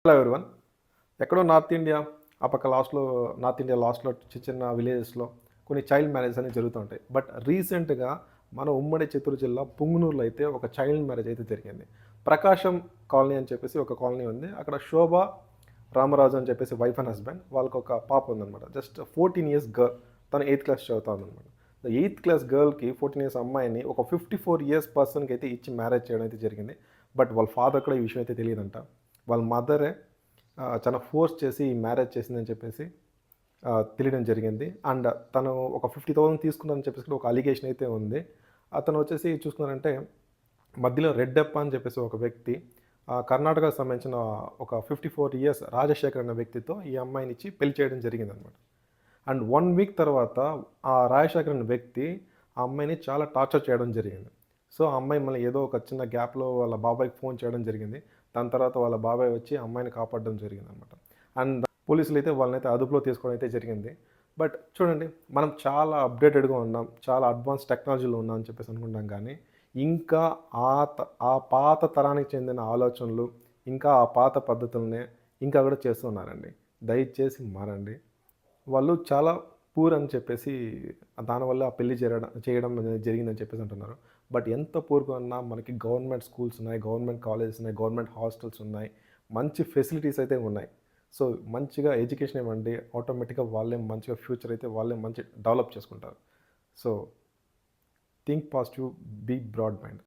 Hello everyone. ఎక్కడో north India ఆ పక్క నార్త్ ఇండియా లాస్ట్‌లో చిన్న విలేజెస్‌లో కొన్ని చైల్డ్ మ్యారేజెస్ అనేవి జరుగుతూ ఉంటాయి. బట్ రీసెంట్‌గా మన ఉమ్మడి చిత్తూరు జిల్లా పుంగనూరులో అయితే ఒక చైల్డ్ మ్యారేజ్ అయితే జరిగింది. ప్రకాశం కాలనీ అని చెప్పేసి ఒక కాలనీ ఉంది. అక్కడ శోభ, రామరాజు అని చెప్పేసి వైఫ్ అండ్ హస్బెండ్. వాళ్ళకొక పాప ఉందనమాట. Just 14 years girl. తను 8థ్ క్లాస్ చదువుతా ఉందనమాట. 8థ్ క్లాస్ గర్ల్‌కి 14 ఇయర్స్ అమ్మాయిని ఒక 54 ఇయర్స్ పర్సన్‌కి అయితే ఇచ్చి మ్యారేజ్ చేయడం అయితే జరిగింది. బట్ వాళ్ళ ఫాదర్ కూడా ఈ విషయం అయితే తెలీదంట. వాళ్ళ మదరే చాలా ఫోర్స్ చేసి మ్యారేజ్ చేసిందని చెప్పేసి తెలియడం జరిగింది. అండ్ తను ఒక 50,000 తీసుకున్నారని చెప్పేసి కూడా ఒక అలిగేషన్ అయితే ఉంది. అతను వచ్చేసి చూసుకున్నారంటే మధ్యలో రెడ్డప్ప అని చెప్పేసి ఒక వ్యక్తి కర్ణాటకకు సంబంధించిన ఒక 54 ఇయర్స్ రాజశేఖర్ అనే వ్యక్తితో ఈ అమ్మాయినిచ్చి పెళ్లి చేయడం జరిగిందనమాట. అండ్ 1 వీక్ తర్వాత ఆ రాజశేఖర్ అనే వ్యక్తి ఆ అమ్మాయిని చాలా టార్చర్ చేయడం జరిగింది. సో, ఆ అమ్మాయి మళ్ళీ ఏదో ఒక చిన్న గ్యాప్‌లో వాళ్ళ బాబాయికి ఫోన్ చేయడం జరిగింది. దాని తర్వాత వాళ్ళ బాబాయ్ వచ్చి ఆ అమ్మాయిని కాపాడడం జరిగిందనమాట. అండ్ పోలీసులైతే వాళ్ళనైతే అదుపులో తీసుకోవడం అయితే జరిగింది. బట్ చూడండి, మనం చాలా అప్‌డేటెడ్‌గా ఉన్నాం. చాలా అడ్వాన్స్ టెక్నాలజీలో ఉన్నాం అని చెప్పేసి అనుకుంటాం కానీ, ఇంకా ఆ పాత తరానికి చెందిన ఆలోచనలు, ఇంకా ఆ పాత పద్ధతులనే ఇంకా కూడా చేస్తూ ఉన్నారండి. దయచేసి మారండి. వాళ్ళు చాలా పూర్ అని చెప్పేసి దానివల్ల ఆ పెళ్లి చేయడం అనేది జరిగిందని చెప్పేసి అంటున్నారు. బట్ ఎంత పూర్‌గా ఉన్నా మనకి గవర్నమెంట్ స్కూల్స్ ఉన్నాయి, గవర్నమెంట్ కాలేజెస్ ఉన్నాయి, గవర్నమెంట్ హాస్టల్స్ ఉన్నాయి. మంచి ఫెసిలిటీస్ అయితే ఉన్నాయి. సో, మంచిగా ఎడ్యుకేషన్ ఇవ్వండి. ఆటోమేటిక్‌గా వాళ్ళే మంచిగా ఫ్యూచర్ అయితే వాళ్ళే మంచి డెవలప్ చేసుకుంటారు. So, think positive, be broad mind.